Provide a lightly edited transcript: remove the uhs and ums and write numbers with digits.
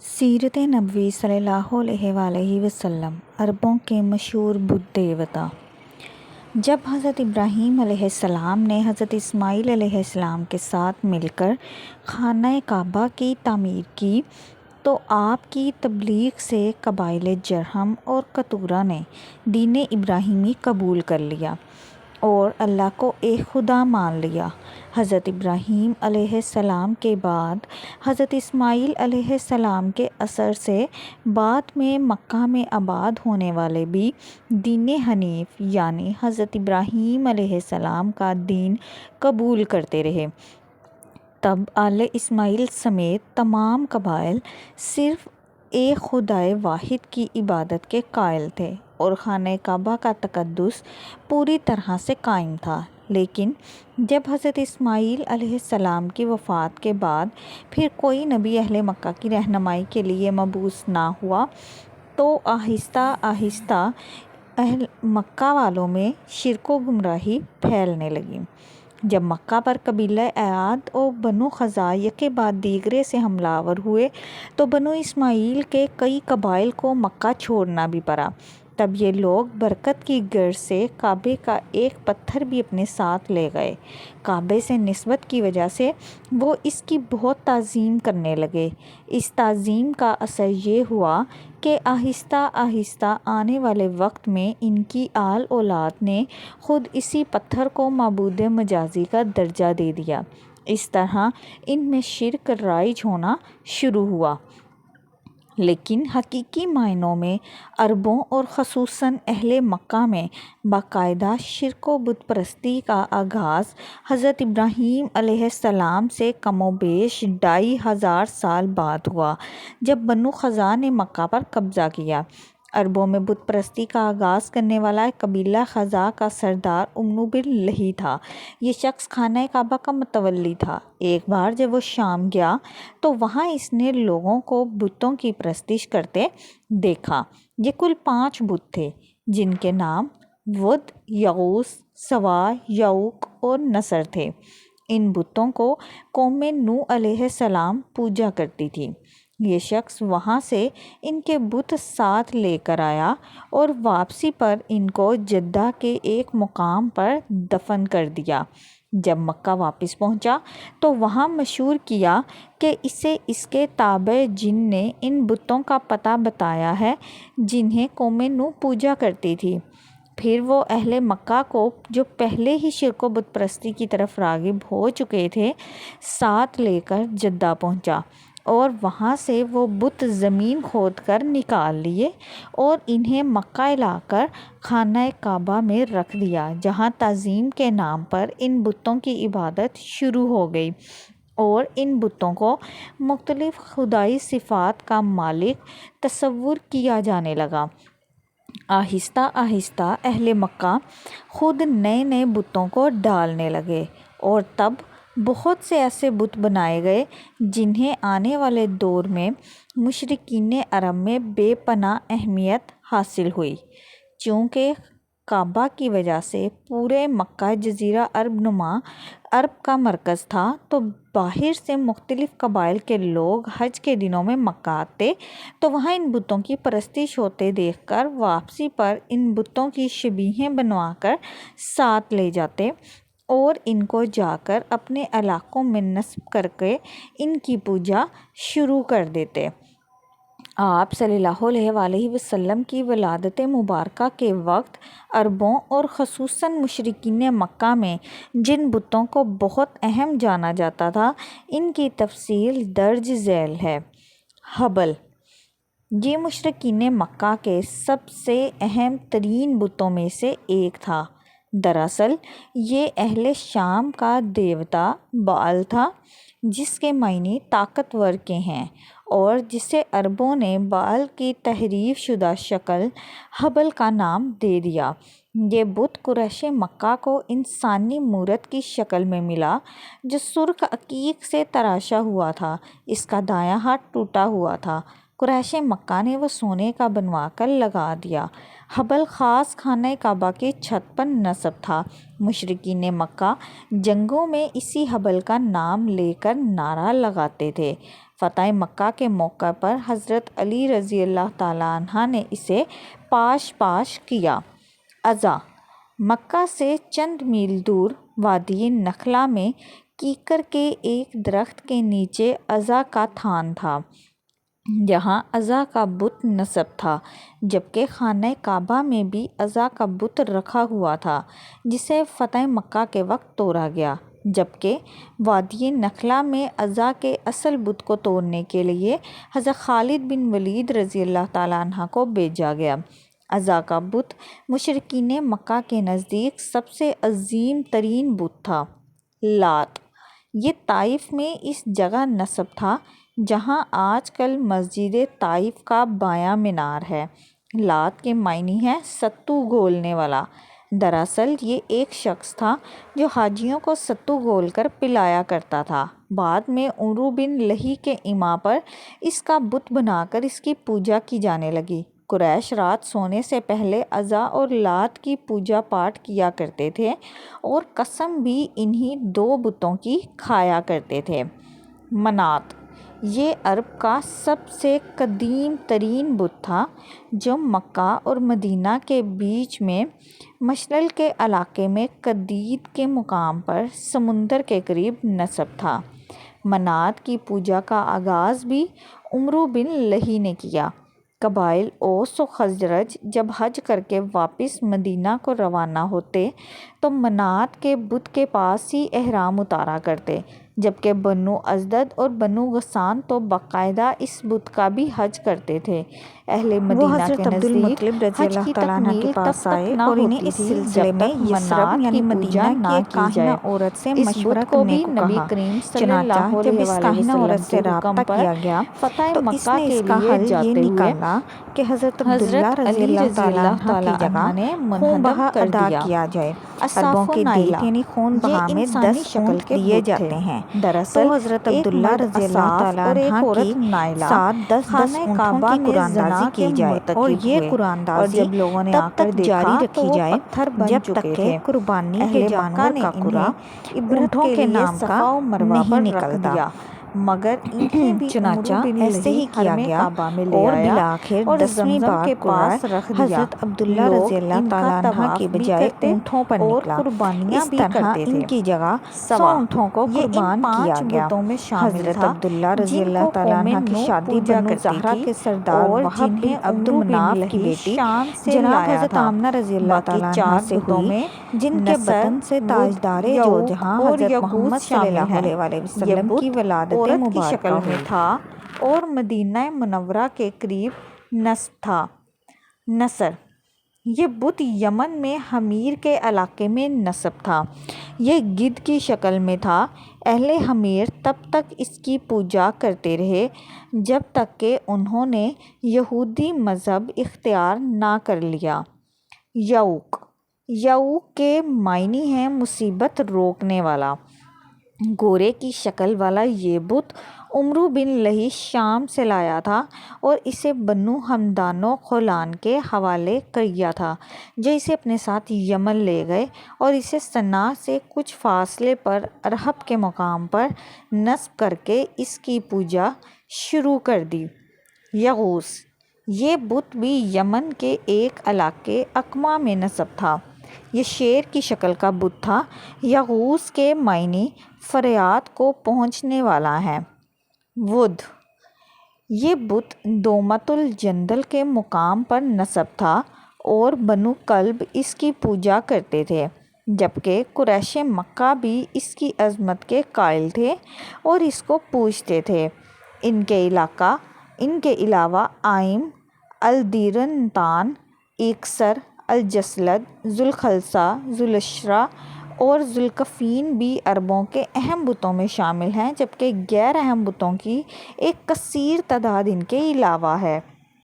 سیرت نبوی صلی اللہ علیہ وسلم عربوں کے مشہور بت دیوتا۔ جب حضرت ابراہیم علیہ السلام نے حضرت اسماعیل علیہ السلام کے ساتھ مل کر خانہ کعبہ کی تعمیر کی تو آپ کی تبلیغ سے قبائل جرہم اور قطورہ نے دین ابراہیمی قبول کر لیا اور اللہ کو ایک خدا مان لیا۔ حضرت ابراہیم علیہ السلام کے بعد حضرت اسماعیل علیہ السلام کے اثر سے بعد میں مکہ میں آباد ہونے والے بھی دین حنیف یعنی حضرت ابراہیم علیہ السلام کا دین قبول کرتے رہے۔ تب آل اسماعیل سمیت تمام قبائل صرف ایک خدائے واحد کی عبادت کے قائل تھے اور خانہ کعبہ کا تقدس پوری طرح سے قائم تھا۔ لیکن جب حضرت اسماعیل علیہ السلام کی وفات کے بعد پھر کوئی نبی اہل مکہ کی رہنمائی کے لیے مبعوث نہ ہوا تو آہستہ آہستہ اہل مکہ والوں میں شرک و گمراہی پھیلنے لگی۔ جب مکہ پر قبیلہ عاد اور بنو خزاع یکے بعد دیگرے سے حملہ آور ہوئے تو بنو اسماعیل کے کئی قبائل کو مکہ چھوڑنا بھی پڑا۔ تب یہ لوگ برکت کی غرض سے کعبے کا ایک پتھر بھی اپنے ساتھ لے گئے۔ کعبے سے نسبت کی وجہ سے وہ اس کی بہت تعظیم کرنے لگے۔ اس تعظیم کا اثر یہ ہوا کہ آہستہ آہستہ آنے والے وقت میں ان کی آل اولاد نے خود اسی پتھر کو معبود مجازی کا درجہ دے دیا۔ اس طرح ان میں شرک رائج ہونا شروع ہوا۔ لیکن حقیقی معنوں میں عربوں اور خصوصاً اہل مکہ میں باقاعدہ شرک و بت پرستی کا آغاز حضرت ابراہیم علیہ السلام سے کم و بیش 2500 سال بعد ہوا جب بنو خزاع نے مکہ پر قبضہ کیا۔ عربوں میں بت پرستی کا آغاز کرنے والا قبیلہ خزاع کا سردار امنو بن لہی تھا۔ یہ شخص خانہ کعبہ کا متولی تھا۔ ایک بار جب وہ شام گیا تو وہاں اس نے لوگوں کو بتوں کی پرستش کرتے دیکھا۔ یہ کل 5 بت تھے جن کے نام ود، یغوث، سواع، یعوق اور نصر تھے۔ ان بتوں کو قوم نوح علیہ السلام پوجا کرتی تھی۔ یہ شخص وہاں سے ان کے بت ساتھ لے کر آیا اور واپسی پر ان کو جدہ کے ایک مقام پر دفن کر دیا۔ جب مکہ واپس پہنچا تو وہاں مشہور کیا کہ اسے اس کے تابع جن نے ان بتوں کا پتہ بتایا ہے جنہیں قوم نوح پوجا کرتی تھی۔ پھر وہ اہل مکہ کو جو پہلے ہی شرک و بت پرستی کی طرف راغب ہو چکے تھے ساتھ لے کر جدہ پہنچا اور وہاں سے وہ بت زمین کھود کر نکال لیے اور انہیں مکہ لا کر خانہ کعبہ میں رکھ دیا جہاں تعظیم کے نام پر ان بتوں کی عبادت شروع ہو گئی اور ان بتوں کو مختلف خدائی صفات کا مالک تصور کیا جانے لگا۔ آہستہ آہستہ اہل مکہ خود نئے نئے بتوں کو ڈالنے لگے اور تب بہت سے ایسے بت بنائے گئے جنہیں آنے والے دور میں مشرکین عرب میں بے پناہ اہمیت حاصل ہوئی۔ چونکہ کعبہ کی وجہ سے پورے مکہ جزیرہ عرب نما عرب کا مرکز تھا تو باہر سے مختلف قبائل کے لوگ حج کے دنوں میں مکہ آتے تو وہاں ان بتوں کی پرستش ہوتے دیکھ کر واپسی پر ان بتوں کی شبیہیں بنوا کر ساتھ لے جاتے اور ان کو جا کر اپنے علاقوں میں نصب کر کے ان کی پوجا شروع کر دیتے۔ آپ صلی اللہ علیہ وسلم کی ولادت مبارکہ کے وقت عربوں اور خصوصاً مشرکین مکہ میں جن بتوں کو بہت اہم جانا جاتا تھا ان کی تفصیل درج ذیل ہے۔ حبل یہ مشرکین مکہ کے سب سے اہم ترین بتوں میں سے ایک تھا۔ دراصل یہ اہل شام کا دیوتا بعل تھا جس کے معنی طاقتور کے ہیں اور جسے عربوں نے بعل کی تحریف شدہ شکل حبل کا نام دے دیا۔ یہ بت قریش مکہ کو انسانی مورت کی شکل میں ملا جو سرخ عقیق سے تراشا ہوا تھا۔ اس کا دایاں ہاتھ ٹوٹا ہوا تھا۔ قریش مکہ نے وہ سونے کا بنوا کر لگا دیا۔ حبل خاص خانہ کعبہ کی چھت پر نصب تھا۔ مشرکین مکہ جنگوں میں اسی حبل کا نام لے کر نعرہ لگاتے تھے۔ فتح مکہ کے موقع پر حضرت علی رضی اللہ تعالیٰ عنہ نے اسے پاش کیا۔ عزا مکہ سے چند میل دور وادی نخلا میں کیکر کے ایک درخت کے نیچے عزا کا تھان تھا، جہاں عزا کا بت نصب تھا، جبکہ خانہ کعبہ میں بھی عزا کا بت رکھا ہوا تھا جسے فتح مکہ کے وقت توڑا گیا، جبکہ وادی نخلا میں عزا کے اصل بت کو توڑنے کے لیے حضرت خالد بن ولید رضی اللہ تعالیٰ عنہ کو بھیجا گیا۔ عزا کا بت مشرکین مکہ کے نزدیک سب سے عظیم ترین بت تھا۔ لات یہ طائف میں اس جگہ نصب تھا جہاں آج کل مسجد طائف کا بایاں مینار ہے۔ لات کے معنی ہے ستو گھولنے والا۔ دراصل یہ ایک شخص تھا جو حاجیوں کو ستو گھول کر پلایا کرتا تھا۔ بعد میں عمرو بن لہی کے ایما پر اس کا بت بنا کر اس کی پوجا کی جانے لگی۔ قریش رات سونے سے پہلے عزا اور لات کی پوجا پاٹ کیا کرتے تھے اور قسم بھی انہی دو بتوں کی کھایا کرتے تھے۔ منات یہ عرب کا سب سے قدیم ترین بت تھا جو مکہ اور مدینہ کے بیچ میں مشعل کے علاقے میں قدید کے مقام پر سمندر کے قریب نصب تھا۔ منات کی پوجا کا آغاز بھی عمرو بن لہی نے کیا۔ قبائل اوس و خزرج جب حج کر کے واپس مدینہ کو روانہ ہوتے تو منات کے بت کے پاس ہی احرام اتارا کرتے، جبکہ بنو ازد اور بنو غسان تو باقاعدہ اس بت کا بھی حج کرتے تھے۔ اہل مدینہ کے نزدیک حج کی تکمیل تب تک نہ ہوتی تھی جب تک منات کی پوجا نہ کی جائے۔ عورت سے اس مشورہ بت کو کرنے بھی کو نبی کہا۔ کریم صلی چنانچہ اللہ جب علیہ اس وآلہ کاہنہ عورت وسلم سے کے حکم رابطہ پر کیا گیا فتح تو اس مکہ نے کے اس کا لیے حل یہ جاتے ہوئے نکالا کہ حضرت عبداللہ حضرت رضی علی اللہ رضی تعالیٰ اللہ عنہ کی جگہ عنہ نے خون منہدم بہا کر ادا دیا۔ کیا جائے۔ اصاف عربوں و کے نائلہ دیت یعنی خون یہ بہا میں انسانی 10 شکل اونٹ کے دیے بت جاتے تھے۔ ہیں۔ دراصل تو حضرت ایک عبداللہ مرد رضی اللہ اصاف تعالیٰ اور ایک عنہ کی عورت نائلہ ساتھ 10 خانہ اونٹوں کعبہ کی میں قرآن زنا اندازی کے کی جائے اور مرتکب یہ ہوئے، قرآن اور اندازی جب لوگوں نے تب آ کر تک دیکھا جاری تو رکھی وہ جائے پتھر بن جب تک چکے کہ تھے۔ قربانی اہل کے مکہ جانور نے کا قرا انہیں عبرت اونٹوں کے کے لیے نام کا صفا و مروہ نہیں پر رکھ نکلتا۔ دیا، مگر انہیں بھی چنانچہ عمرو بن ایسے لہی ہی کیا حرم گیا کعبہ میں لے اور آیا بالآخر اور 10ویں زمزم بار کے قرا پاس رکھ دیا۔ حضرت عبداللہ لوگ رضی اللہ ان کا تعالیٰ عنہ طواف کی بھی بجائے کرتے اونٹوں پر اور نکلا۔ قربانیاں اس بھی طرح کرتے ان تھے۔ کی جگہ 100 سوا اونٹوں کو یہ ان قربان 5 کیا گیا۔ بتوں میں شامل حضرت تھا عبداللہ رضی جن اللہ کو تعالیٰ قوم عنہ کی نوح شادی پوجا بنو کرتی زہرہ تھی کے سردار اور وہب بن جنہیں عبد عمرو بن مناف کی لہی بیٹی شام سے جناب لایا حضرت تھا۔ آمنہ رضی اللہ باقی تعالیٰ عنہ 4 سے بتوں ہوئی میں جن کے نصر، بطن سے ود، تاجدار جو یعوق جہاں اور حضرت یغوث محمد صلی شامل اللہ ہیں۔ علیہ یہ وسلم کی بت ولادت عورت کی مبارکہ شکل میں ہوئی۔ تھا اور مدینہ منورہ کے قریب نصب تھا۔ نصر یہ بت یمن میں حمیر کے علاقے میں نصب تھا۔ یہ گدھ کی شکل میں تھا۔ اہل حمیر تب تک اس کی پوجا کرتے رہے جب تک کہ انہوں نے یہودی مذہب اختیار نہ کر لیا۔ یعوق یعوق کے معنی ہیں مصیبت روکنے والا۔ گھوڑے کی شکل والا یہ بت عمرو بن لہی شام سے لایا تھا اور اسے بنو ہمدان و خولان کے حوالے کیا تھا جو اسے اپنے ساتھ یمن لے گئے اور اسے صنعاء سے کچھ فاصلے پر ارہب کے مقام پر نصب کر کے اس کی پوجا شروع کر دی۔ یغوث یہ بت بھی یمن کے ایک علاقے اقمہ میں نصب تھا۔ یہ شیر کی شکل کا بت تھا۔ یغوث کے معنی فریاد کو پہنچنے والا ہیں۔ ود یہ بت دومت الجندل کے مقام پر نصب تھا اور بنو کلب اس کی پوجا کرتے تھے، جبکہ قریش مکہ بھی اس کی عظمت کے قائل تھے اور اس کو پوجتے تھے۔ ان کے علاوہ آئم، الدیرنتان، ایکسر، الجسلد، ذوالخلصہ، ذوالشرہ اور ذوالکفین بھی عربوں کے اہم بتوں میں شامل ہیں، جبکہ غیر اہم بتوں کی ایک کثیر تعداد ان کے علاوہ ہے۔